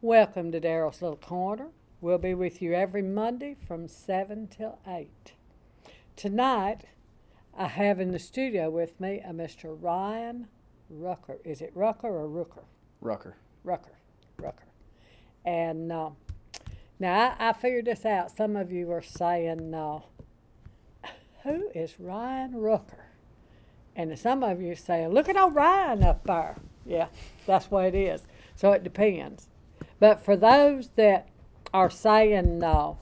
Welcome to Daryl's Little Corner. We'll be with you every Monday from 7 till 8. Tonight, I have in the studio with me a Mr. Ryan Rucker. Is it Rucker or Rooker? Rucker. Rucker. And now I figured this out. Some of you are saying, who is Ryan Rucker? And some of you are saying, look at old Ryan up there. Yeah, that's what it is. So it depends. But for those that are saying, well,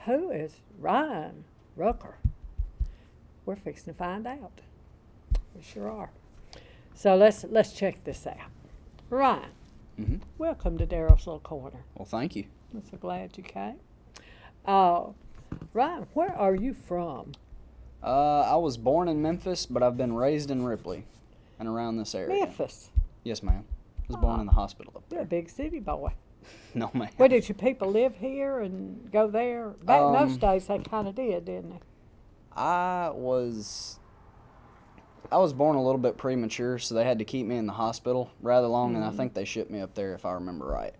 who is Ryan Rucker? We're fixing to find out. We sure are. So let's check this out. Ryan, welcome to Daryl's Little Corner. Well, thank you. I'm so glad you came. Ryan, where are you from? I was born in Memphis, but I've been raised in Ripley and around this area. Memphis. Yes, ma'am. I was born in the hospital up You're there. a big city boy. No, ma'am. Well, did your people live here and go there? Back in those days, they kind of did, didn't they? I was born a little bit premature, so they had to keep me in the hospital rather long, and I think they shipped me up there, if I remember right,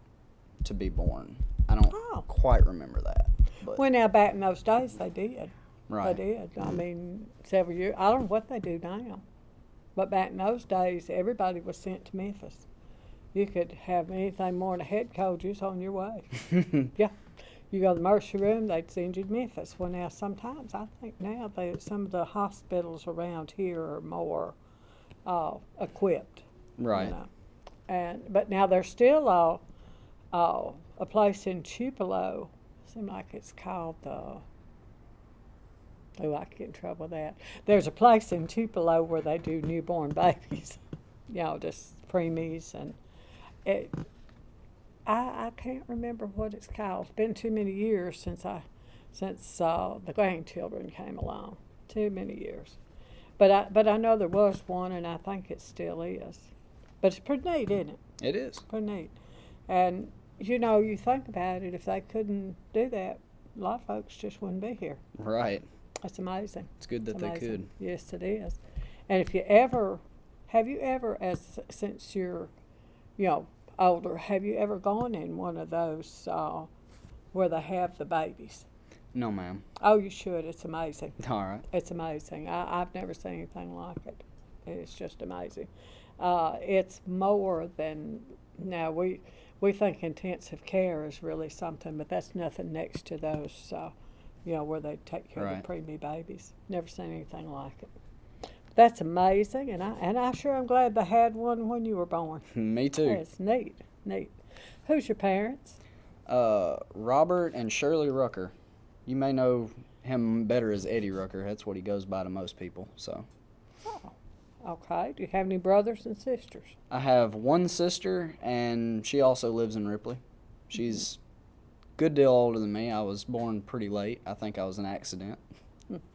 to be born. I don't quite remember that. But Well, now, back in those days, they did. right. They did. I mean, several years. I don't know what they do now. But back in those days, everybody was sent to Memphis. You could have anything more than a head cold, you was on your way. Yeah. You go to the emergency room, they'd send you to Memphis. Well, now, sometimes, I think now, some of the hospitals around here are more equipped. Right. You know. But now there's still a place in Tupelo. Seems like it's called I could get in trouble with that. There's a place in Tupelo where they do newborn babies, just preemies, and I can't remember what it's called. It's been too many years since the grandchildren came along. Too many years, but I know there was one, and I think it still is. But it's pretty neat, isn't it? It is. Pretty neat, and you think about it. If they couldn't do that, a lot of folks just wouldn't be here. Right. That's amazing. It's good that they could. Yes, it is. And have you ever, since you're, older, have you ever gone in one of those where they have the babies? No, ma'am. Oh, you should. It's amazing. All right. It's amazing. I've never seen anything like it. It's just amazing. It's more than, now we think intensive care is really something, but that's nothing next to those, where they take care of the preemie babies. Never seen anything like it. That's amazing, and I sure am glad they had one when you were born. Me too. It's neat. Who's your parents? Robert and Shirley Rucker. You may know him better as Eddie Rucker. That's what he goes by to most people. So. Oh, okay. Do you have any brothers and sisters? I have one sister, and she also lives in Ripley. She's a good deal older than me. I was born pretty late. I think I was an accident.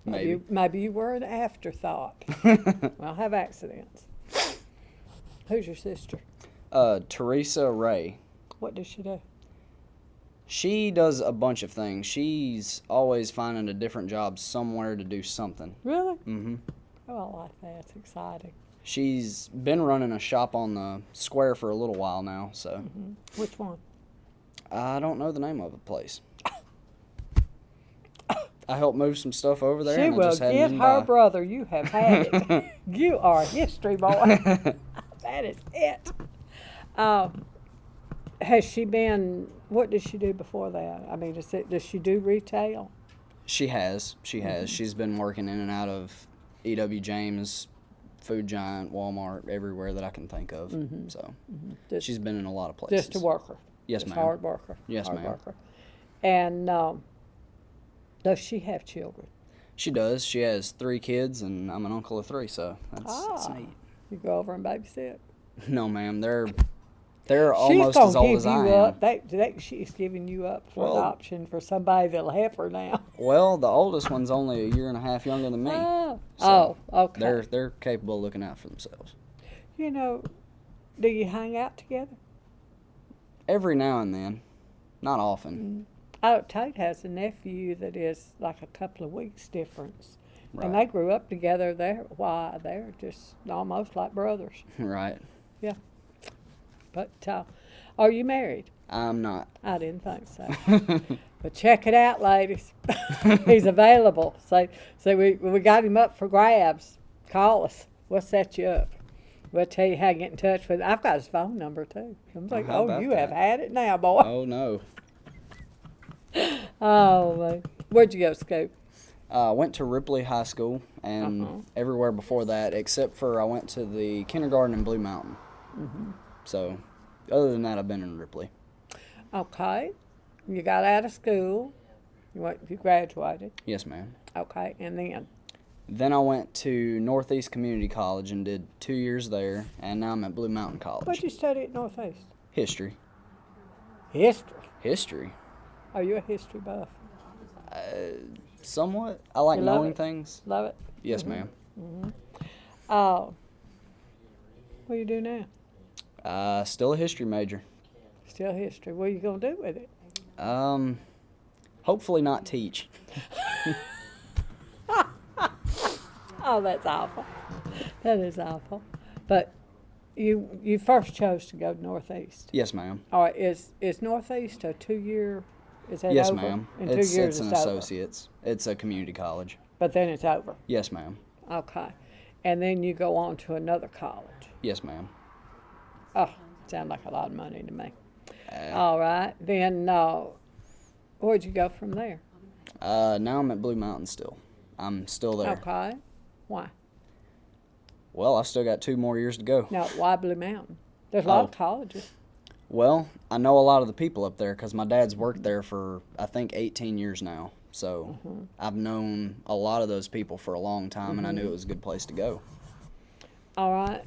Maybe you were an afterthought. Well, I have accidents. Who's your sister? Teresa Ray. What does she do? She does a bunch of things. She's always finding a different job somewhere to do something. Really? Mm-hmm. Oh, I like that. It's exciting. She's been running a shop on the square for a little while now, so. Mm-hmm. Which one? I don't know the name of the place. I helped move some stuff over there. She and will just get her brother. You have had it. You are a history boy. That is it. Has she been? What did she do before that? I mean, does she do retail? She has. She's been working in and out of E.W. James, Food Giant, Walmart, everywhere that I can think of. So she's been in a lot of places. Just a worker. Yes, just ma'am. Hard worker. Yes, hard ma'am. Worker. And does she have children? She does. She has 3 kids, and I'm an uncle of 3, so that's neat. You go over and babysit? No, ma'am. They're almost as old as I am. She's giving you up for adoption for somebody that'll help her now. Well, the oldest one's only a year and a half younger than me. Okay. They're capable of looking out for themselves. Do you hang out together? Every now and then. Not often. Tate has a nephew that is like a couple of weeks difference. Right. And they grew up together. They're just almost like brothers. Right. Yeah. But Are you married? I'm not. I didn't think so. But check it out, ladies. He's available. So we got him up for grabs. Call us. We'll set you up. We'll tell you how to get in touch with him. I've got his phone number, too. I'm like, how oh, about you that? have had it now, boy. Oh, no. Oh, man. Where'd you go to school? I went to Ripley High School and everywhere before that, except for I went to the kindergarten in Blue Mountain. So, other than that, I've been in Ripley. Okay. You got out of school. You graduated. Yes, ma'am. Okay. And then? Then I went to Northeast Community College and did 2 years there, and now I'm at Blue Mountain College. What'd you study at Northeast? History. History. History? Are you a history buff? Somewhat. I like You love knowing it? things. Love it? Yes, ma'am. What do you do now? Still a history major. Still history. What are you going to do with it? Hopefully not teach. Oh, that's awful. That is awful. But you first chose to go Northeast. Yes, ma'am. All right. Is Northeast a 2-year? Is that Yes, over? ma'am. In 2 It's years, an it's over. associate's. It's a community college. But then it's over. Yes, ma'am. Okay. And then you go on to another college. Yes, ma'am. Oh, sounds like a lot of money to me. All right. Then where'd you go from there? Now I'm at Blue Mountain still. I'm still there. Okay. Why? Well, I've still got 2 more years to go. Now, why Blue Mountain? There's a lot of colleges. Well, I know a lot of the people up there because my dad's worked there for, I think, 18 years now. So I've known a lot of those people for a long time, and I knew it was a good place to go. All right.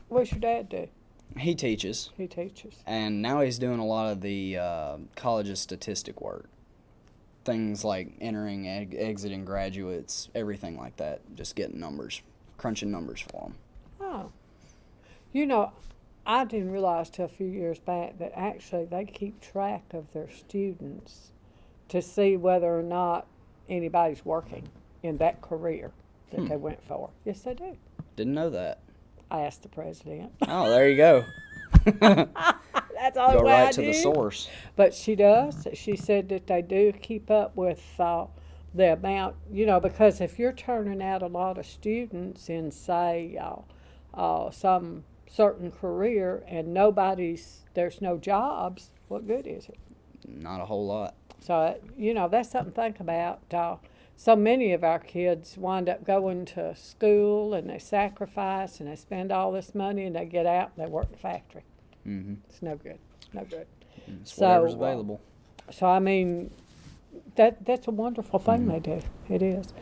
What's your dad do? He teaches, He teaches. and now he's doing a lot of the college's statistic work. Things like entering, exiting graduates, everything like that. Just getting numbers, crunching numbers for them. Oh. You know, I didn't realize till a few years back that actually they keep track of their students to see whether or not anybody's working in that career that they went for. Yes, they do. Didn't know that. I asked the president. Oh, there you go. That's the only Go way I right to the did. source. But she does. She said that they do keep up with the amount, because if you're turning out a lot of students in, say, some certain career and there's no jobs, what good is it? Not a whole lot. So, that's something to think about. So many of our kids wind up going to school and they sacrifice and they spend all this money and they get out and they work in the factory. Mm-hmm. It's no good. No good. It's whatever's So, available. So, I mean, that's a wonderful thing they do. It is.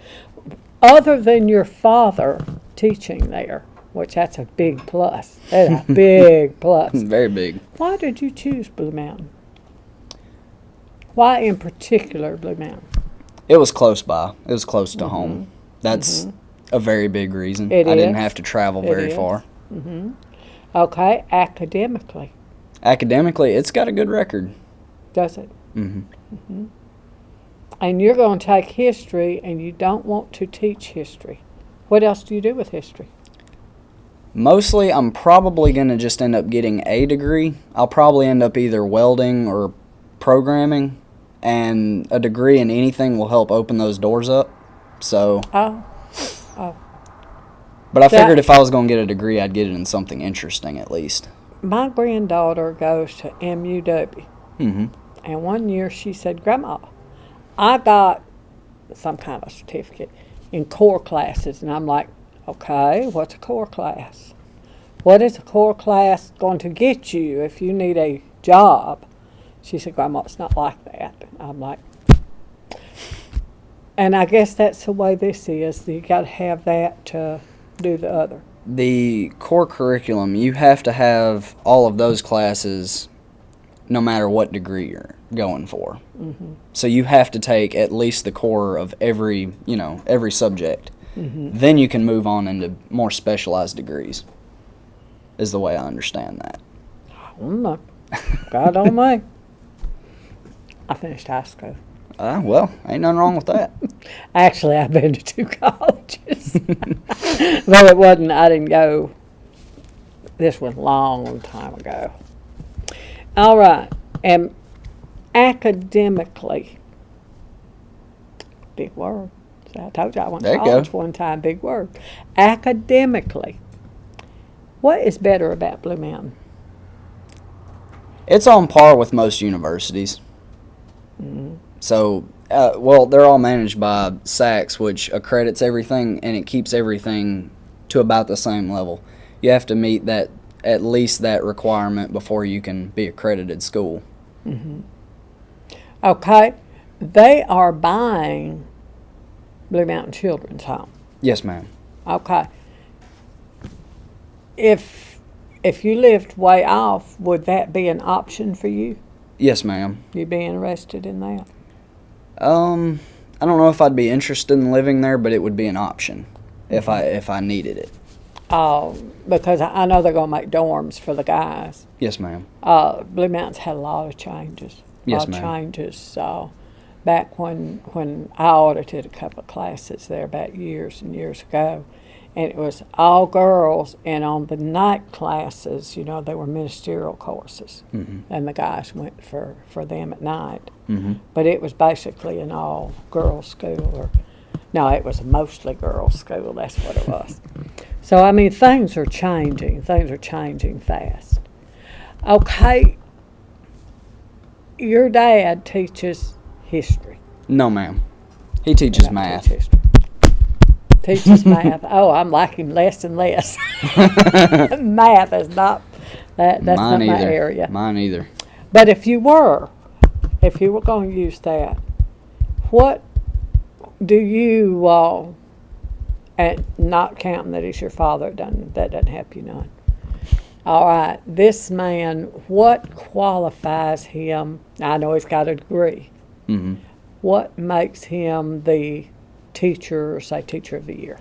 Other than your father teaching there, which that's a big plus. That's a big plus. Very big. Why did you choose Blue Mountain? Why in particular Blue Mountain? It was close by. It was close to home. That's a very big reason. It I didn't is. have to travel It very is. far. Okay, academically, Academically, it's got a good record. does it? Mm-hmm. And you're going to take history and you don't want to teach history. What else do you do with history? Mostly, I'm probably going to just end up getting a degree. I'll probably end up either welding or programming, and a degree in anything will help open those doors up. So, Oh, but I figured if I was going to get a degree, I'd get it in something interesting at least. my granddaughter goes to MUW. Mm-hmm. And one year she said, Grandma, I got some kind of certificate in core classes. And I'm like, okay, what's a core class? What is a core class going to get you if you need a job? She said, Grandma, it's not like that. I'm like, and I guess that's the way this is. You got to have that to do the other. The core curriculum, you have to have all of those classes no matter what degree you're going for. Mm-hmm. So you have to take at least the core of every subject. Mm-hmm. Then you can move on into more specialized degrees, is the way I understand that. God on me. I finished high school. Well, ain't nothing wrong with that. Actually, I've been to 2 colleges. But I didn't go. This was a long time ago. All right. And academically, big word. See, I told you I went to There you college go. one time, big word. Academically, what is better about Blue Mountain? It's on par with most universities. So, well, they're all managed by SACS, which accredits everything, and it keeps everything to about the same level. You have to meet that, at least that requirement before you can be accredited school. Okay. They are buying Blue Mountain Children's Home. Yes, ma'am. Okay. If you lived way off, would that be an option for you? Yes, ma'am. You'd be interested in that? I don't know if I'd be interested in living there, but it would be an option if I needed it. Because I know they're going to make dorms for the guys. Yes, ma'am. Blue Mountain's had a lot of changes. Yes, A lot ma'am. of changes. Back when I audited a couple of classes there about years and years ago, and it was all girls, and on the night classes, they were ministerial courses, and the guys went for them at night. But it was basically an all-girls school, no, it was a mostly girls' school, that's what it was. So, I mean, things are changing. Things are changing fast. Okay, your dad teaches history. No, ma'am. He teaches Doesn't math. teach history. Teaches math. Oh, I'm liking less and less. Math is not, that's Mine not my either. area. Mine either. But if you were going to use that, what do you, and not counting that he's your father, that doesn't help you none. All right, this man, what qualifies him? I know he's got a degree. Mm-hmm. What makes him the teacher, say teacher of the year?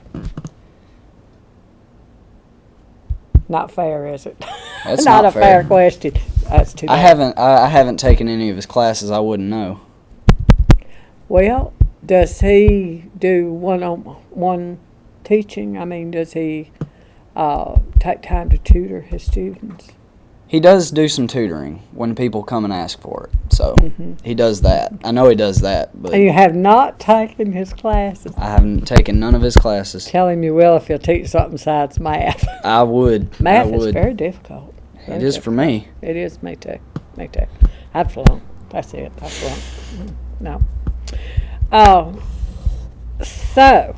Not fair, is it? That's not not a fair. fair question. That's too bad. I haven't taken any of his classes. I wouldn't know. Well, does he do one-on-one teaching? I mean, does he take time to tutor his students? He does do some tutoring when people come and ask for it. So he does that. I know he does that, but And you have not taken his classes. I haven't taken none of his classes. Tell him you will if he'll teach something besides math. I would. Math I would. is very difficult. It is for me. It is, me too. Me too. I'd flunk. That's it. I flunk. No. So,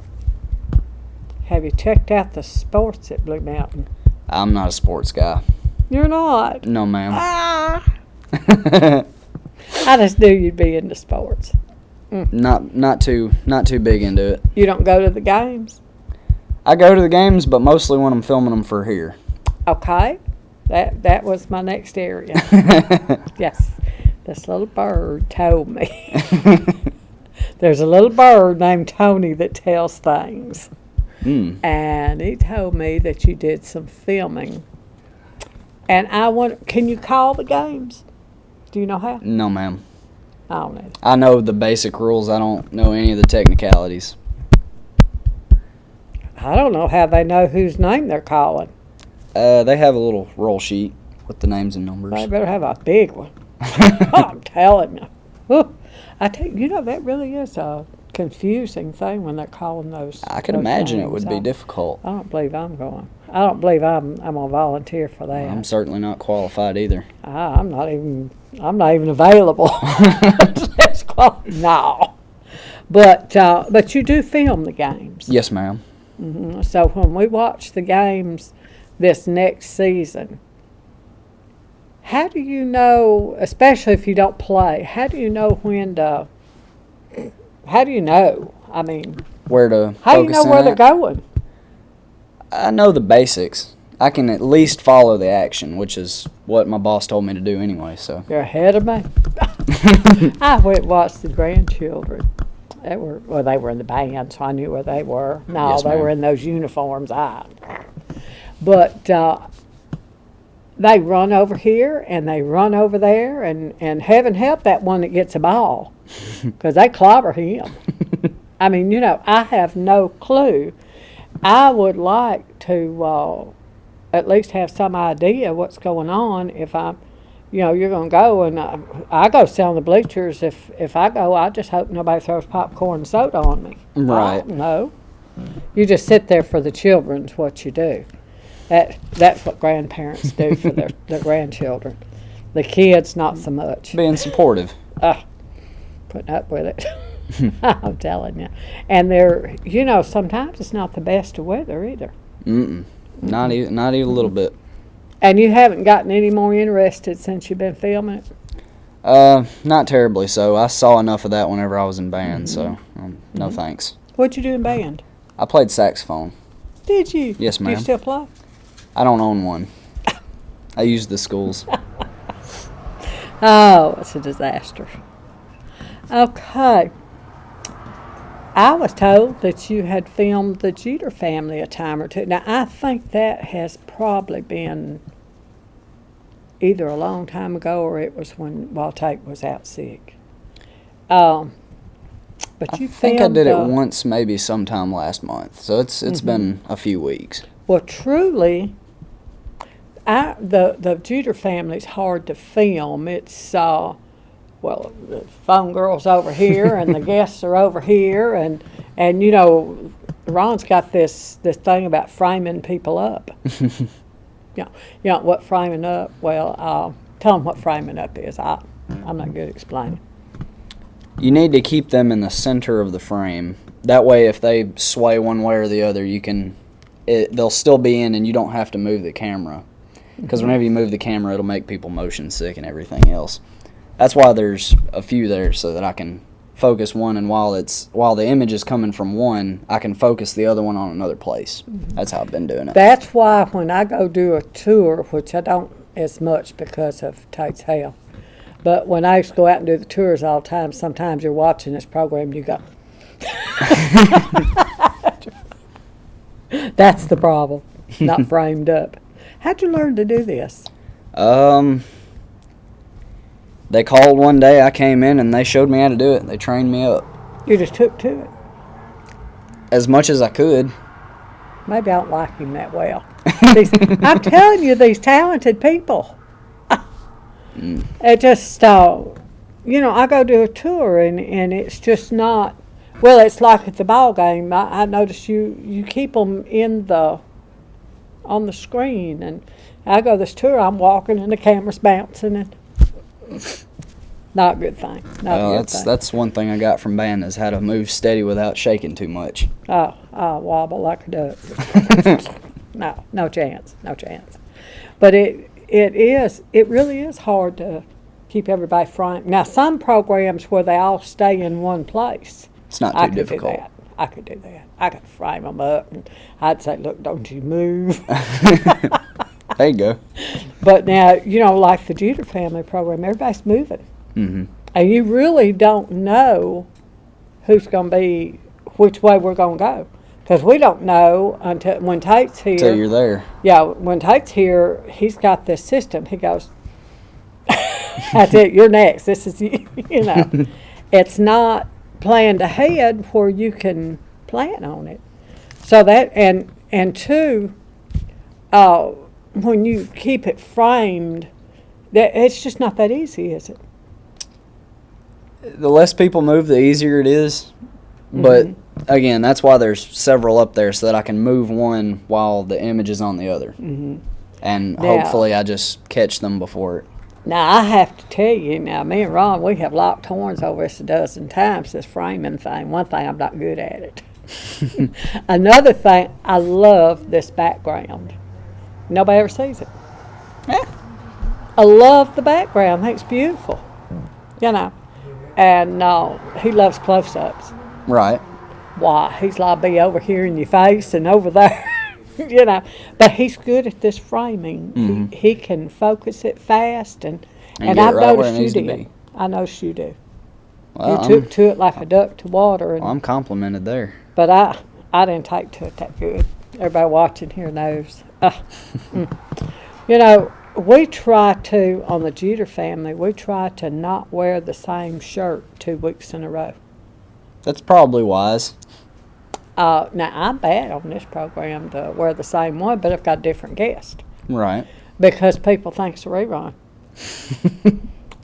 have you checked out the sports at Blue Mountain? I'm not a sports guy. You're not. No, ma'am. Ah. I just knew you'd be into sports. Not too big into it. You don't go to the games? I go to the games, but mostly when I'm filming them for here. Okay. That was my next area. Yes. This little bird told me. There's a little bird named Tony that tells things. And he told me that you did some filming. And I want, can you call the games? Do you know how? No, ma'am. I don't know. I know the basic rules. I don't know any of the technicalities. I don't know how they know whose name they're calling. They have a little roll sheet with the names and numbers. They better have a big one. I'm telling you. Whew. I tell you, that really is a confusing thing when they're calling those. I can those imagine it names. would be difficult. I don't believe I'm going. I don't believe I'm gonna volunteer for that. I'm certainly not qualified either. I'm not even available. No. But you do film the games. Yes, ma'am. So when we watch the games this next season, how do you know, especially if you don't play, how do you know when to, how do you know? I mean, Where to how do you focus know in where they're at? going? I know the basics. I can at least follow the action, which is what my boss told me to do anyway. So You're ahead of me. I went and watched the grandchildren. They were in the band, so I knew where they were. No, Yes, they ma'am. were in those uniforms. But they run over here and they run over there, and heaven help that one that gets a ball, because they clobber him. I mean, I have no clue. I would like to at least have some idea what's going on if I'm, you're going to go, and I go sit on the bleachers. If I go, I just hope nobody throws popcorn and soda on me. Right. No. You just sit there for the children's what you do. That's what grandparents do for their grandchildren. The kids, not so much. Being supportive. Putting up with it. I'm telling you. And sometimes it's not the best of weather either. Not even a little bit. And you haven't gotten any more interested since you've been filming it? Not terribly so. I saw enough of that whenever I was in band, so no thanks. What'd you do in band? I played saxophone. Did you? Yes, ma'am. Do you still play? I don't own one. I use the schools. Oh, it's a disaster. Okay. I was told that you had filmed the Jeter family a time or two. Now, I think that has probably been either a long time ago or it was while Tate was out sick. But you I think I filmed, did it once, maybe sometime last month. So it's been a few weeks. Well, truly, the Jeter family's hard to film. It's the phone girl's over here and the guests are over here, and Ron's got this thing about framing people up. What framing up? Well, tell them what framing up is. I'm not good at explaining. You need to keep them in the center of the frame. That way, if they sway one way or the other, they'll still be in, and you don't have to move the camera. Because whenever you move the camera, it'll make people motion sick and everything else. That's why there's a few there, so that I can focus one, and while the image is coming from one, I can focus the other one on another place. That's how I've been doing it. That's why when I go do a tour, which I don't as much because of Tate's health, but when I used to go out and do the tours all the time, sometimes you're watching this program and you go, that's the problem, not framed up. How'd you learn to do this? They called one day, I came in, and they showed me how to do it. They trained me up. You just took to it. As much as I could. Maybe I don't like him that well. I'm telling you, these talented people. It just, I go do a tour, and it's just not, well, it's like at the ball game. I notice you keep them on the screen, and I go this tour, I'm walking, and the camera's bouncing, and not a good thing. That's one thing I got from band is how to move steady without shaking too much. Oh, wobble like a duck. No chance. But it really is hard to keep everybody framed. Now, some programs where they all stay in one place, it's not too difficult. I could do that. I could frame them up, and I'd say, look, don't you move. There you go. But now, like the Jeter family program, everybody's moving. Mm-hmm. And you really don't know who's going to be, which way we're going to go. Because we don't know until when Tate's here. Until you're there. Yeah, when Tate's here, he's got this system. He goes, that's it, you're next. This is, it's not planned ahead where you can plan on it. So that, and two, when you keep it framed, it's just not that easy, is it? The less people move, the easier it is. But again, that's why there's several up there, so that I can move one while the image is on the other. Mm-hmm. And hopefully I just catch them before it. Now, I have to tell you, me and Ron, we have locked horns over this a dozen times, this framing thing. One thing, I'm not good at it. Another thing, I love this background. Nobody ever sees it. Yeah. I love the background. I think it's beautiful. And he loves close-ups. Right. Why? He's like, be over here in your face and over there. But he's good at this framing. Mm-hmm. He can focus it fast, and I've noticed you did. I noticed you do. Well, you took to it like a duck to water. I'm complimented there. But I didn't take to it that good. Everybody watching here knows. We try to, on the Jeter family, we try to not wear the same shirt 2 weeks in a row. That's probably wise. Now, I'm bad on this program to wear the same one, but I've got a different guest. Right. Because people think it's a rerun.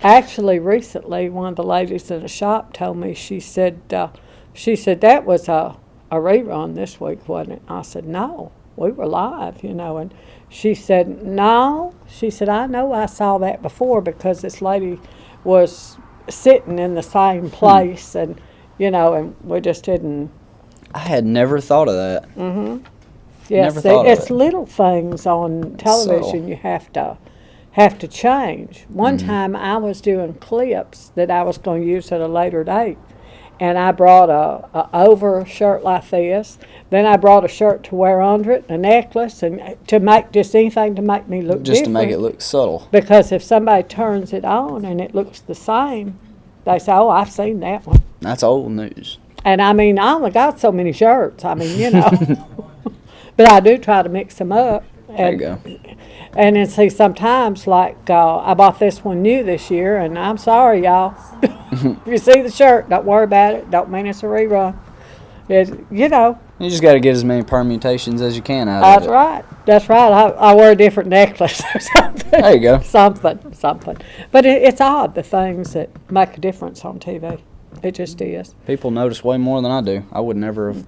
Actually, recently, one of the ladies in the shop told me, she said that was a rerun this week, wasn't it? I said, no, we were live, and she said, no. She said, I know I saw that before because this lady was sitting in the same place, and we just didn't. I had never thought of that. Mm-hmm. Yes, Never thought of it's it. little things on television you have to change. One time I was doing clips that I was going to use at a later date, and I brought a over shirt like this. Then I brought a shirt to wear under it, a necklace, and to make just anything to make me look Just different. to make it look subtle. Because if somebody turns it on and it looks the same, they say, "Oh, I've seen that one." That's old news. And I mean, I only got so many shirts. I mean, but I do try to mix them up. There you go. And then see, sometimes, like, I bought this one new this year, and I'm sorry, y'all. If you see the shirt, don't worry about it. Don't mean it's a rerun. You just got to get as many permutations as you can out That's of it. right. That's right. I wear a different necklace or something. There you go. Something. But it's odd, the things that make a difference on TV. It just is. People notice way more than I do. I would never have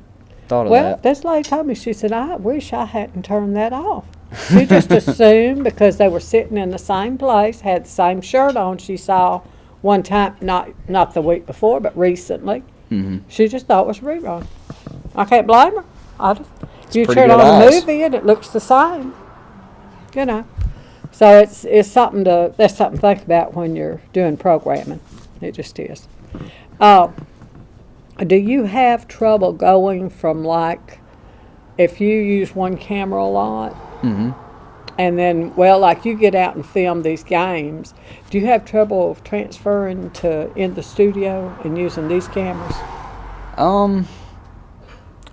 thought of Well, that. this lady told me, she said, I wish I hadn't turned that off. She just assumed because they were sitting in the same place, had the same shirt on she saw one time, not the week before, but recently. Mm-hmm. She just thought it was a rerun. I can't blame her. You pretty turn good on a eyes. movie and it looks the same. So it's something that's something to think about when you're doing programming. It just is. Do you have trouble going from, like, if you use one camera a lot, and then, like, you get out and film these games, do you have trouble transferring to in the studio and using these cameras?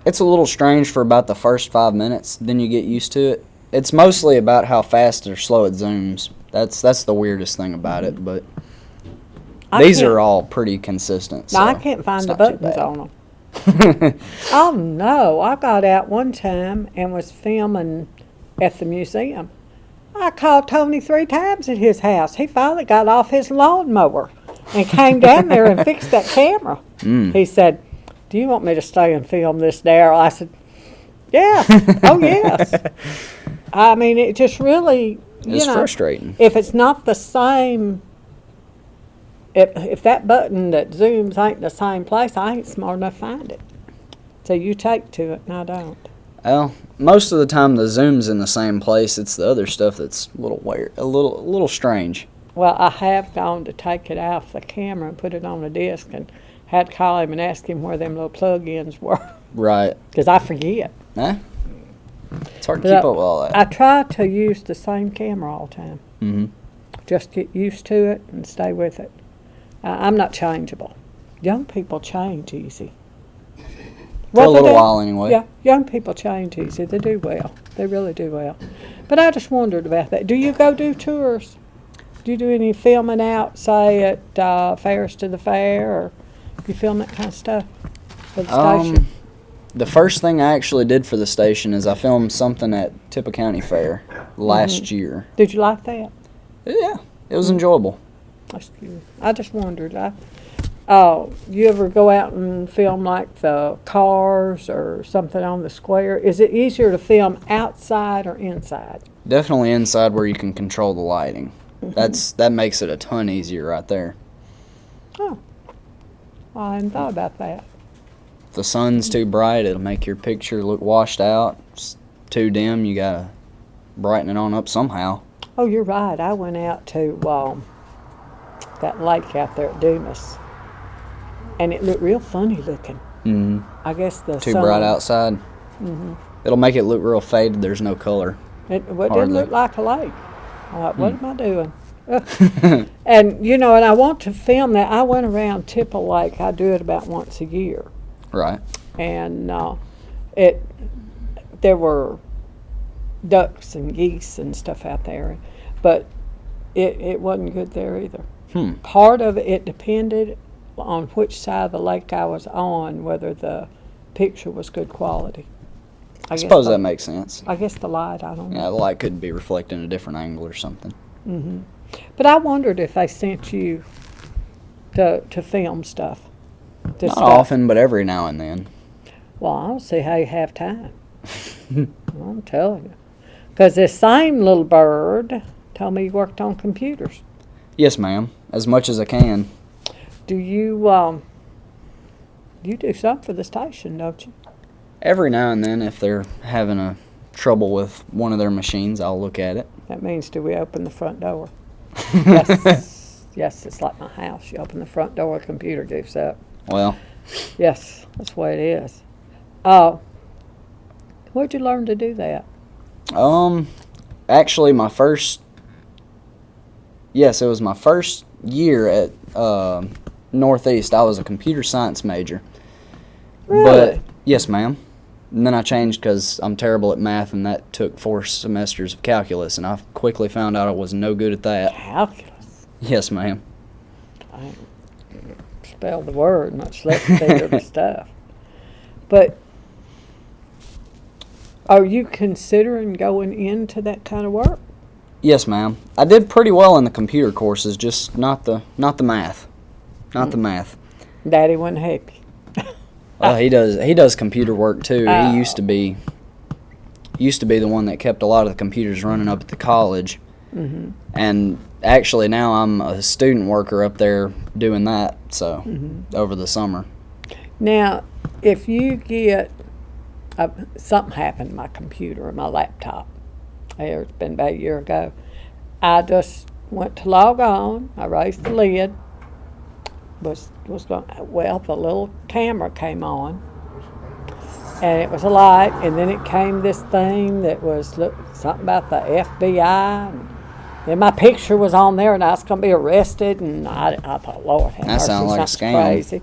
It's a little strange for about the first 5 minutes. Then you get used to it. It's mostly about how fast or slow it zooms. That's the weirdest thing about it. But these are all pretty consistent. So I can't find the it's not too buttons bad. on them. Oh no! I got out one time and was filming at the museum. I called Tony 3 times at his house. He finally got off his lawnmower and came down there and fixed that camera. He said, "Do you want me to stay and film this, Daryl?" I said, "Yeah." Oh yes. I mean, it just really, It's frustrating. if it's not the same. If that button that zooms ain't the same place, I ain't smart enough to find it. So you take to it, and I don't. Well, most of the time the zoom's in the same place. It's the other stuff that's a little weird, a little strange. Well, I have gone to take it off the camera and put it on a disc, and had to call him and ask him where them little plug-ins were, Right. because I forget. Eh? It's hard to But keep up with all that. I try to use the same camera all the time. Mm-hmm. Just get used to it and stay with it. I'm not changeable. Young people change easy. For a they little do. while anyway. Yeah, young people change easy. They do well. They really do well. But I just wondered about that. Do you go do tours? Do you do any filming out, say, at Fairs to the Fair, or you film that kind of stuff for the station? The first thing I actually did for the station is I filmed something at Tippah County Fair last year. Did you like that? Yeah, it was enjoyable. I just wondered. You ever go out and film like the cars or something on the square? Is it easier to film outside or inside? Definitely inside where you can control the lighting. That makes it a ton easier right there. Oh, I hadn't thought about that. If the sun's too bright, it'll make your picture look washed out. If it's too dim, you gotta brighten it on up somehow. Oh, you're right. I went out to that lake out there at Dumas, and it looked real funny looking. Mm-hmm. I guess the Too sun, bright outside. Mm-hmm. It'll make it look real faded. There's no color. It didn't Hardly. look like a lake. I thought, what am I doing? And and I want to film that. I went around Tippah Lake. I do it about once a year, Right. and there were ducks and geese and stuff out there, but it wasn't good there either. Part of it depended on which side of the lake I was on, whether the picture was good quality. I suppose that makes sense. I guess the light, I don't know. Yeah, the light could be reflecting a different angle or something. But I wondered if they sent you to film stuff. Not often, but every now and then. Well, I don't see how you have time. I'm telling you. Because this same little bird told me you worked on computers. Yes, ma'am. As much as I can. Do you do something for the station, don't you? Every now and then, if they're having a trouble with one of their machines, I'll look at it. That means do we open the front door? Yes. Yes, it's like my house. You open the front door, the computer goofs up. Well, Yes, that's the way it is. Where'd you learn to do that? Actually, it was my first year at Northeast. I was a computer science major. Really? But, yes, ma'am. And then I changed because I'm terrible at math, and that took 4 semesters of calculus, and I quickly found out I was no good at that. Calculus. Yes, ma'am. I spell the word, much less figure the stuff. But are you considering going into that kind of work? Yes, ma'am. I did pretty well in the computer courses, just not the math. Not the math. Daddy wasn't happy. Well, he does computer work too. He used to be the one that kept a lot of the computers running up at the college. Mm-hmm. And actually now I'm a student worker up there doing that, so over the summer. Now, if you get something happened to my computer or my laptop, it's been about a year ago, I just went to log on, I raised the lid, the little camera came on, and it was a light, and then it came this thing that was something about the FBI, and then my picture was on there, and I was going to be arrested, and I thought, Lord have mercy, That sounds like a something's scam. crazy.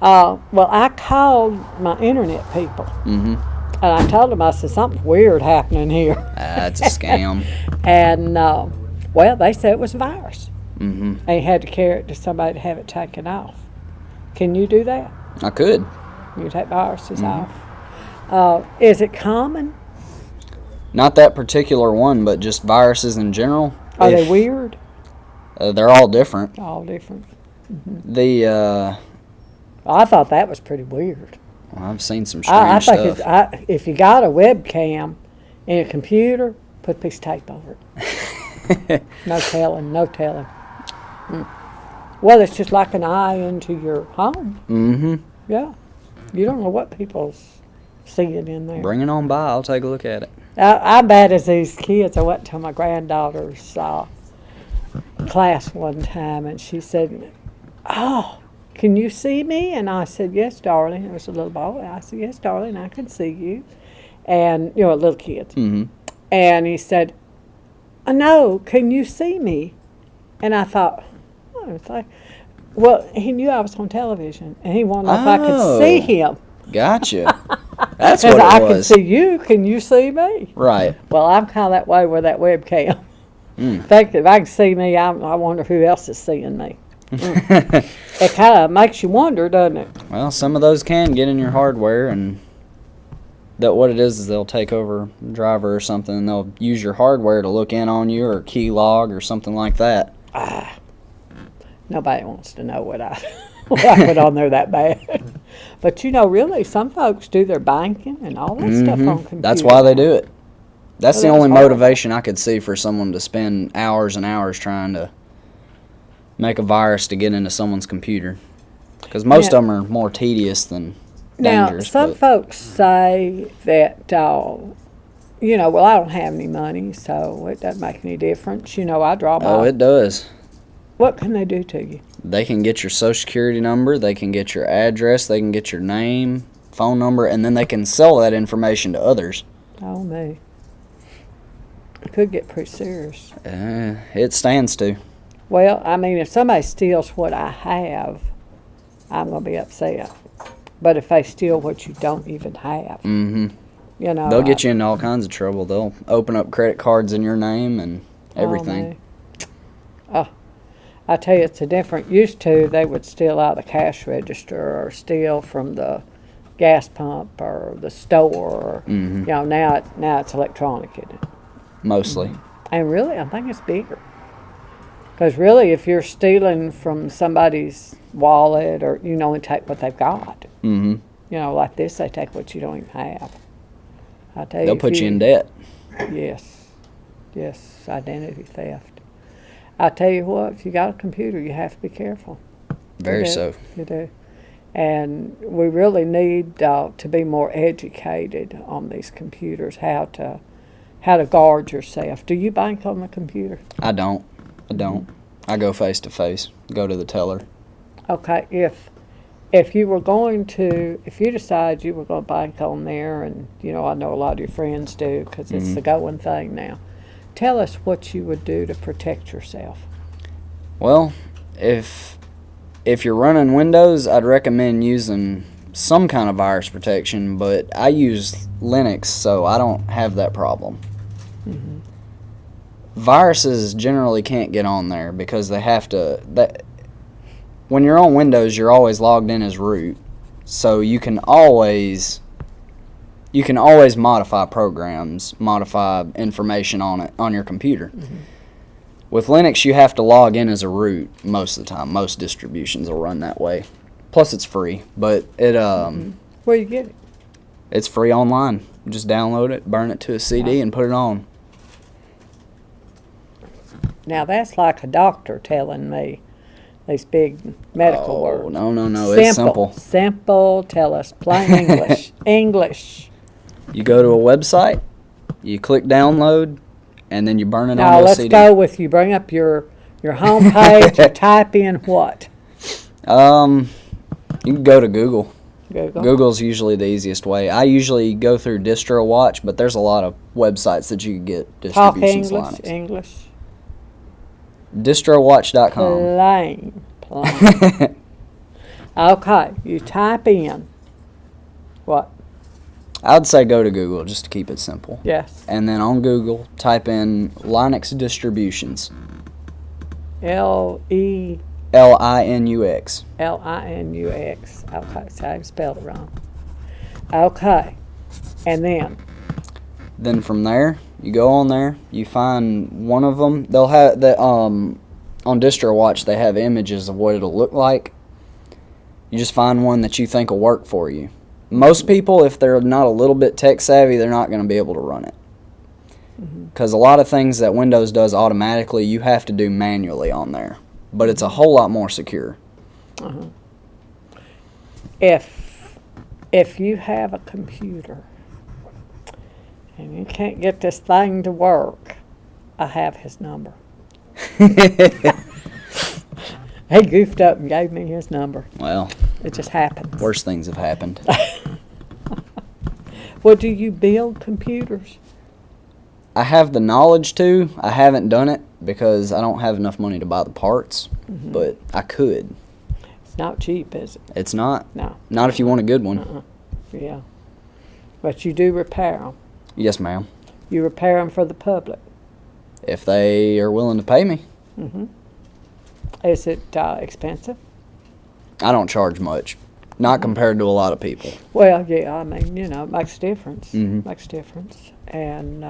Well, I called my internet people, and I told them, I said, something's weird happening here. That's a scam. And, well, they said it was a virus. Mm-hmm. And you had to carry it to somebody to have it taken off. Can you do that? I could. You take viruses off. Is it common? Not that particular one, but just viruses in general. Are they weird? They're all different. All different. I I thought that was pretty weird. I've seen some I strange think stuff. if you got a webcam in a computer, put a piece of tape over it. No telling. Well, it's just like an eye into your home. Mm-hmm. Yeah. You don't know what people's seeing in there. Bring it on by. I'll take a look at it. I bad as these kids. I went to my granddaughter's class one time, and she said, "Oh, can you see me?" And I said, "Yes, darling." There was a little boy. I said, "Yes, darling, I can see you." And, little kids. Mm-hmm. And he said, "No, can you see me?" And I thought, well, he knew I was on television, and he wanted to know if I could see him. Gotcha. That's what it I was. can see you. Can you see me? Right. Well, I'm kind of that way with that webcam. Mm. In fact, if I can see me, I wonder who else is seeing me. It kind of makes you wonder, doesn't it? Well, some of those can get in your hardware, and what it is they'll take over a driver or something, and they'll use your hardware to look in on you or key log or something like that. Nobody wants to know what I put on there that bad. But really, some folks do their banking and all that stuff on computers. That's why they do it. That's Well, the that's only horrible. motivation I could see for someone to spend hours and hours trying to make a virus to get into someone's computer. Because most of them are more tedious than dangerous. Now, some folks say that, well, I don't have any money, so it doesn't make any difference. I draw Oh, my... it does. What can they do to you? They can get your social security number, they can get your address, they can get your name, phone number, and then they can sell that information to others. Oh, me. It could get pretty serious. It stands to. Well, if somebody steals what I have, I'm going to be upset. But if they steal what you don't even have, They'll get you into all kinds of trouble. They'll open up credit cards in your name and everything. I tell you, it's a different. Used to, they would steal out the cash register or steal from the gas pump or the store. Now it's electronic, isn't it? Mostly. And really, I think it's bigger. Because really, if you're stealing from somebody's wallet, or you only take what they've got, Mm-hmm. Like this, they take what you don't even have. I tell you, They'll if put you in debt. Yes, identity theft. I tell you what, if you got a computer, you have to be careful. Very You do. so. You do. And we really need to be more educated on these computers, how to guard yourself. Do you bank on the computer? I don't. I go face to face. Go to the teller. Okay, if you decide you were going to bank on there, and I know a lot of your friends do because it's the going thing now. Tell us what you would do to protect yourself. Well, if you're running Windows, I'd recommend using some kind of virus protection, but I use Linux, so I don't have that problem. Mm-hmm. Viruses generally can't get on there because they have to. When you're on Windows, you're always logged in as root, so you can always modify programs, modify information on your computer. Mm-hmm. With Linux, you have to log in as a root most of the time. Most distributions will run that way. Plus, it's free, but it Where you get it? it's free online. Just download it, burn it to a CD, and put it on. Now that's like a doctor telling me these big medical words. No, it's simple. Simple. Tell us plain English. English. You go to a website, you click download, and then you burn it Now on a let's CD. go with you. Bring up your home page. You type in what? You can go to Google. Google. Google's usually the easiest way. I usually go through DistroWatch, but there's a lot of websites that you can get Talk distributions English. Linux. English. Distrowatch.com. Plain. Okay. You type in what? I'd say go to Google just to keep it simple. Yes. And then on Google, type in Linux distributions. Linux. Linux. Linux. Okay, so I spelled it wrong. Okay, and Then from there, you go on there. You find one of them. They'll have the on DistroWatch. They have images of what it'll look like. You just find one that you think will work for you. Most people, if they're not a little bit tech savvy, they're not going to be able to run it. Because a lot of things that Windows does automatically, you have to do manually on there. But it's a whole lot more secure. if you have a computer and you can't get this thing to work, I have his number. He goofed up and gave me his number. Well, it just happens. Worse things have happened. Well, do you build computers? I have the knowledge to. I haven't done it because I don't have enough money to buy the parts, but I could. It's not cheap, is it? It's not. No. Not if you want a good one. Yeah. But you do repair them. Yes, ma'am. You repair them for the public. If they are willing to pay me. Is it expensive? I don't charge much. Not compared to a lot of people. Well, yeah, I mean, it makes a difference. Mhm. Makes a difference. And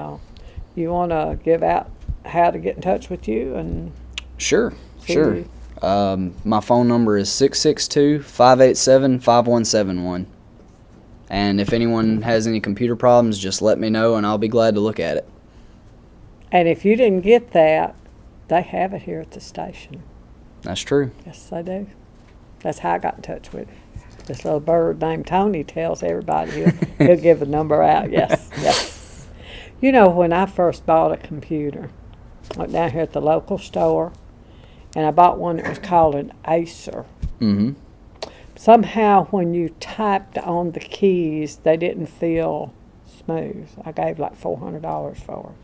you want to give out how to get in touch with you? And Sure, see sure. you. My phone number is 662-587-5171. And if anyone has any computer problems, just let me know and I'll be glad to look at it. And if you didn't get that, they have it here at the station. That's true. Yes, they do. That's how I got in touch with it. This little bird named Tony tells everybody he'll give a number out. Yes, yes. When I first bought a computer, I went down here at the local store, and I bought one that was called an Acer. Mm-hmm. Somehow, when you typed on the keys, they didn't feel smooth. I gave like $400 for it.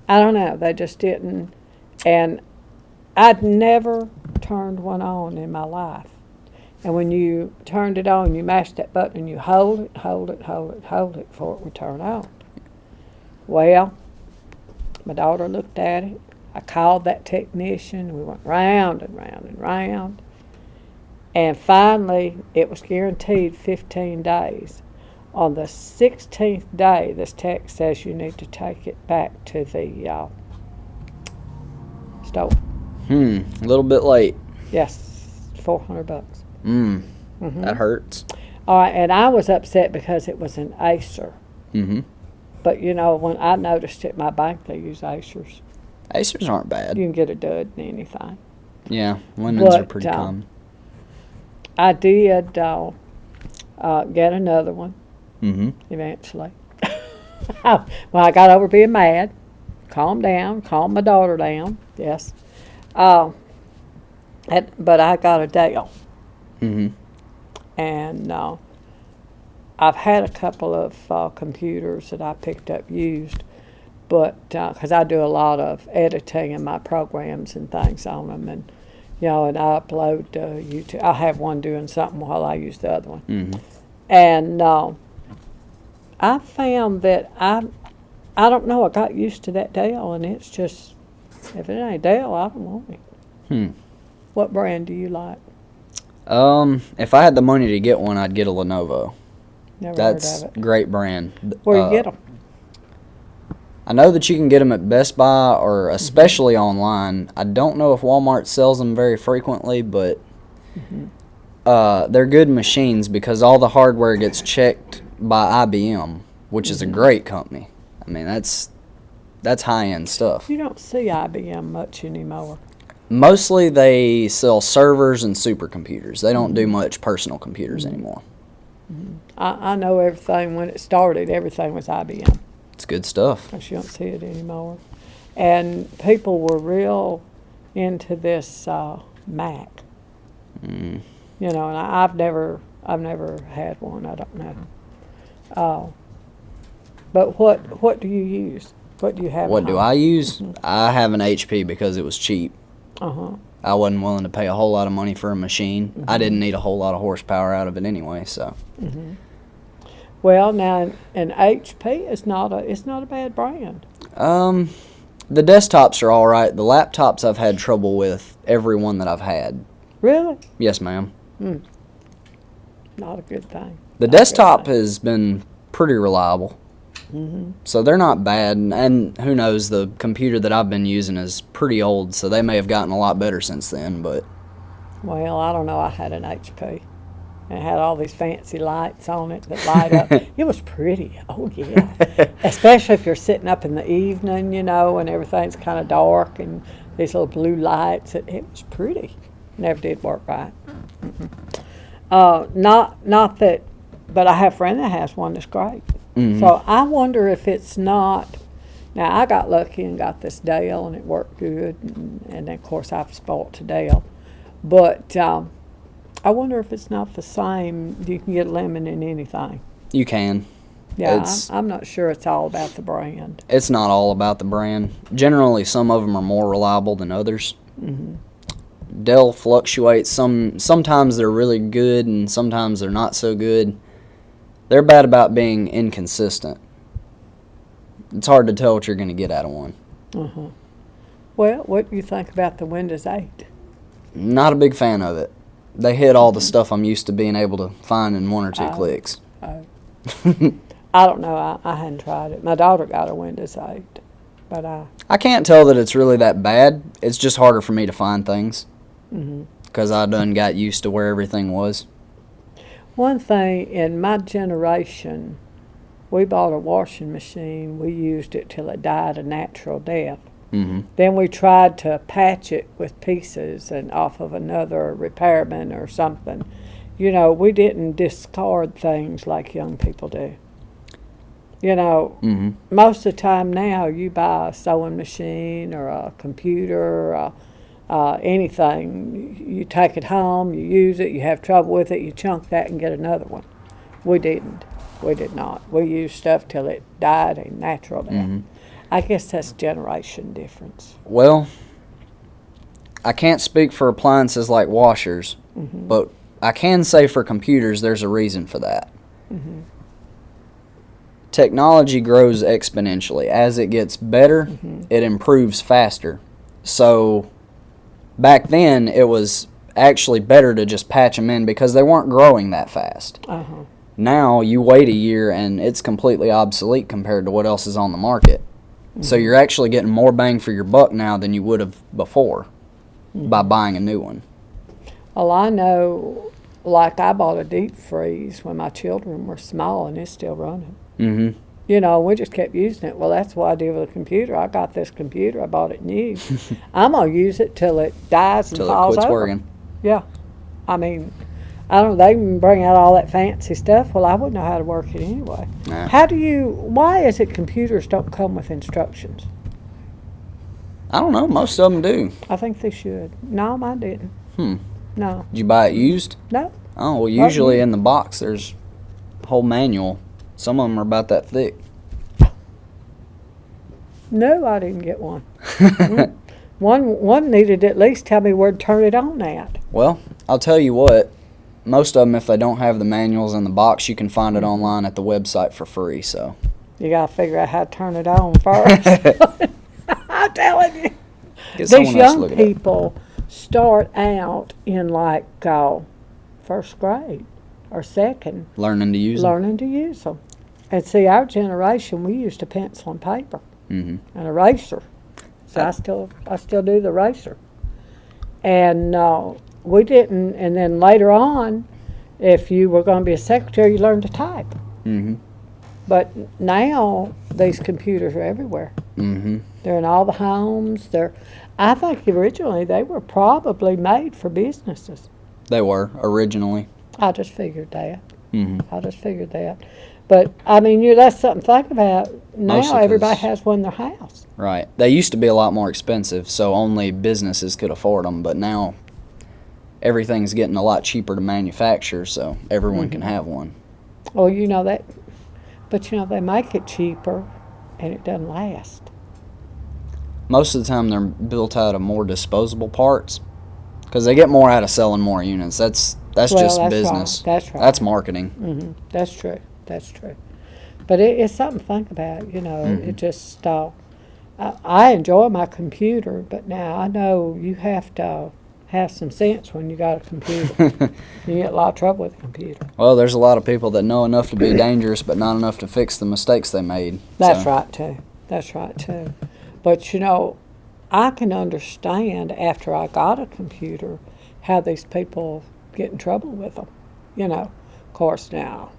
I don't know. They just didn't. And I'd never turned one on in my life. And when you turned it on, you mashed that button and you hold it before it would turn on. Well, my daughter looked at it. I called that technician. We went round and round and round. And finally, it was guaranteed 15 days. On the 16th day, this tech says you need to take it back to the store. A little bit late. Yes, $400. That hurts. All right, and I was upset because it was an Acer. Mm-hmm. But, you know, when I noticed at my bank they use Acers. Acers aren't bad. You can get a dud in anything. Yeah, lemons are pretty But, common. I did get another one eventually. Well, I got over being mad. Calmed down, calmed my daughter down, yes. But I got a Daryl. And I've had a couple of computers that I picked up used, but because I do a lot of editing in my programs and things on them, and and I upload to YouTube. I have one doing something while I use the other one, and I found that I don't know. I got used to that Dell, and it's just if it ain't Dell, I don't want it. What brand do you like? If I had the money to get one, I'd get a Lenovo. Never That's heard of it. great brand. Where you get them? I know that you can get them at Best Buy or especially online. I don't know if Walmart sells them very frequently, but they're good machines because all the hardware gets checked by IBM, which is a great company. I mean, that's high-end stuff. You don't see IBM much anymore. Mostly they sell servers and supercomputers. They don't do much personal computers anymore. I know everything when it started. Everything was IBM. It's good stuff. Because you don't see it anymore. And people were real into this Mac. You know, and I've never had one. I don't know. But what do you use? What do you have? What do I use? I have an HP because it was cheap. I wasn't willing to pay a whole lot of money for a machine. I didn't need a whole lot of horsepower out of it anyway, so. Well, now an HP is not a bad brand. The desktops are all right. The laptops I've had trouble with every one that I've had. Really? Yes, ma'am. Not a good thing. The desktop has been pretty reliable. So they're not bad, and who knows, the computer that I've been using is pretty old, so they may have gotten a lot better since then, but... Well, I don't know. I had an HP. And it had all these fancy lights on it that light up. It was pretty. Oh, yeah. Especially if you're sitting up in the evening, you know, and everything's kind of dark and these little blue lights. It was pretty. Never did work right. Not that, but I have a friend that has one that's great. So I wonder if it's not. Now, I got lucky and got this Dell, and it worked good. And of course, I've spoiled to Dell. But I wonder if it's not the same. You can get lemon in anything. You can. Yeah, I'm not sure it's all about the brand. It's not all about the brand. Generally, some of them are more reliable than others. Dell fluctuates. Sometimes they're really good, and sometimes they're not so good. They're bad about being inconsistent. It's hard to tell what you're going to get out of one. Well, what do you think about the Windows 8? Not a big fan of it. They hit all the stuff I'm used to being able to find in one or two clicks. I don't know. I hadn't tried it. My daughter got a Windows 8, but I can't tell that it's really that bad. It's just harder for me to find things because I done got used to where everything was. One thing, in my generation, we bought a washing machine. We used it till it died a natural death. Then we tried to patch it with pieces and off of another repairman or something. You know, we didn't discard things like young people do. You know, most of the time now you buy a sewing machine or a computer or anything. You take it home, you use it, you have trouble with it, you chunk that and get another one. We didn't. We did not. We used stuff till it died a natural death. I guess that's generation difference. Well, I can't speak for appliances like washers, but I can say for computers there's a reason for that. Technology grows exponentially. As it gets better, it improves faster. So back then, it was actually better to just patch them in because they weren't growing that fast. Now, you wait a year and it's completely obsolete compared to what else is on the market. So you're actually getting more bang for your buck now than you would have before. by buying a new one. Well, I know, like I bought a deep freeze when my children were small, and it's still running. Mm-hmm. You know, we just kept using it. Well, that's what I do with a computer. I got this computer. I bought it new. I'm going to use it till it dies and Till falls it quits over. working. Yeah. I mean, I don't know. They can bring out all that fancy stuff. Well, I wouldn't know how to work it anyway. Nah. Why is it computers don't come with instructions? I don't know. Most of them do. I think they should. No, mine didn't. No. Did you buy it used? No. Oh, well, usually in the box there's a whole manual. Some of them are about that thick. No, I didn't get one. One needed to at least tell me where to turn it on at. Well, I'll tell you what. Most of them, if they don't have the manuals in the box, you can find it online at the website for free. So You got to figure out how to turn it on first. I'm telling you. get These someone else to young look it up. people start out in like first grade or second Learning to use them. learning to use them. And see, our generation, we used a pencil and paper Mm-hmm. and eraser. So I still do the eraser. And we didn't. And then later on, if you were going to be a secretary, you learned to type. Mm-hmm. But now these computers are everywhere. Mm-hmm. They're in all the homes. I think originally they were probably made for businesses. They were originally. I just figured that. Mm-hmm. But I mean, that's something to think about. Mostly Now everybody 'cause- has one in their house. Right. They used to be a lot more expensive, so only businesses could afford them. But now everything's getting a lot cheaper to manufacture, so everyone can have one. Well, you know that. But you know they make it cheaper, and it doesn't last. Most of the time, they're built out of more disposable parts because they get more out of selling more units. That's Well, just that's business. right. That's right. That's marketing. Mm-hmm. That's true. That's true. But it's something to think about. You know, Mhm. it just. I enjoy my computer, but now I know you have to have some sense when you got a computer. You get a lot of trouble with a computer. Well, there's a lot of people that know enough to be dangerous, but not enough to fix the mistakes they made. That's So, right too. That's right too. But you know, I can understand after I got a computer how these people get in trouble with them. You know, of course now,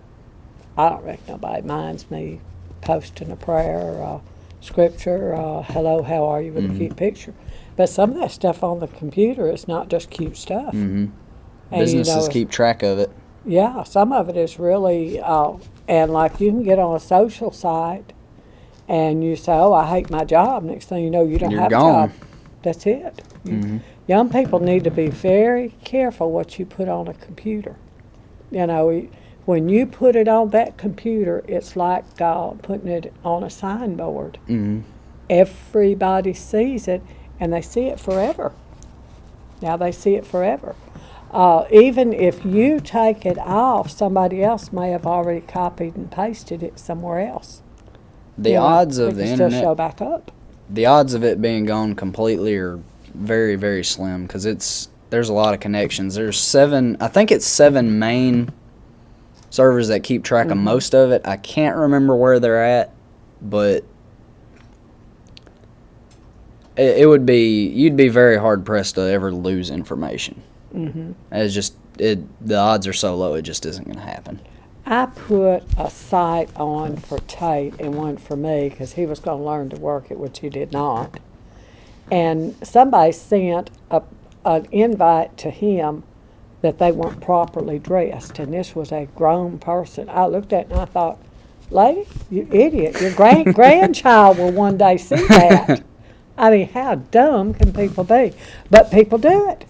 I don't reckon nobody minds me posting a prayer or scripture, hello, how are you, with a cute picture. But some of that stuff on the computer is not just cute stuff. Mhm. And, Businesses keep track of it. Yeah, some of it is really, and like you can get on a social site and you say, oh, I hate my job. Next thing you know, you don't You're have gone. a job. That's it. Young people need to be very careful what you put on a computer. You know, when you put it on that computer, it's like putting it on a signboard. Mm-hmm. Everybody sees it, and they see it forever. Now they see it forever. Even if you take it off, somebody else may have already copied and pasted it somewhere else. The You know, odds of it the can still show internet, back up. the odds of it being gone completely are very, very slim because there's a lot of connections. There's I think it's 7 main servers that keep track of most of it. I can't remember where they're at, but you'd be very hard pressed to ever lose information. Mm-hmm. It's just the odds are so low, it just isn't going to happen. I put a site on for Tate and one for me because he was going to learn to work it, which he did not. And somebody sent an invite to him that they weren't properly dressed, and this was a grown person. I looked at it and I thought, lady, you idiot, your grandchild will one day see that. I mean, how dumb can people be? But people do it.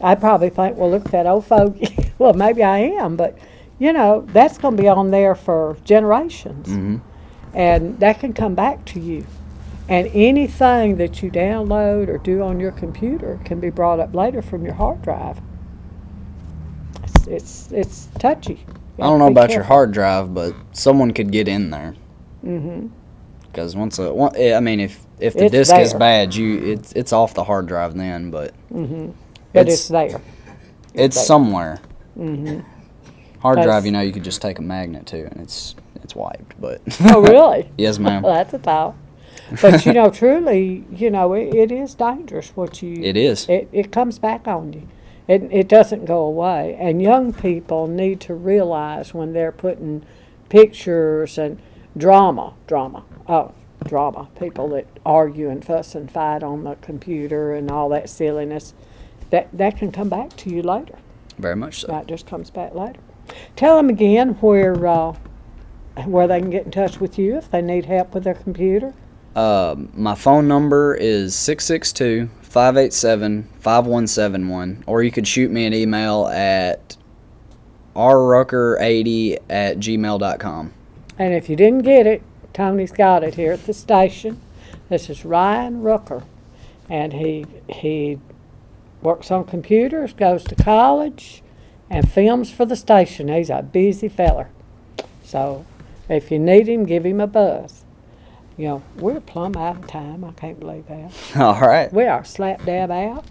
I probably think, well, look at that old fogey. Well, maybe I am, but, you know, that's going to be on there for generations. Mm-hmm. And that can come back to you. And anything that you download or do on your computer can be brought up later from your hard drive. It's touchy. I don't know about your hard drive, but someone could get in there. Mm-hmm. Because I mean, if the It's disk is there. bad, it's off the hard drive then. But Mm-hmm. But it's there. it's there. somewhere. Mm-hmm. Hard drive, That's- you know, you could just take a magnet to, and it's wiped. But Oh, really? yes, ma'am. Well, that's a thought. But you know, truly, you know, it is dangerous what you. It is. It comes back on you. It doesn't go away. And young people need to realize when they're putting pictures and drama. People that argue and fuss and fight on the computer and all that silliness, that can come back to you later. Very much so. That just comes back later. Tell them again where they can get in touch with you if they need help with their computer. My phone number is 662-587-5171, or you could shoot me an email at rrucker80@gmail.com. And if you didn't get it, Tony's got it here at the station. This is Ryan Rucker, and he works on computers, goes to college, and films for the station. He's a busy feller. So if you need him, give him a buzz. You know, we're plumb out of time. I can't believe that. All right. We are slap dab out.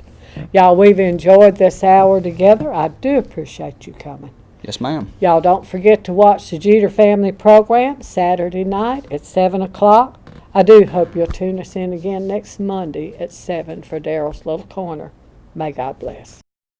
Y'all, we've enjoyed this hour together. I do appreciate you coming. Yes, ma'am. Y'all don't forget to watch the Jeter Family program Saturday night at 7 o'clock. I do hope you'll tune us in again next Monday at 7 for Daryl's Little Corner. May God bless.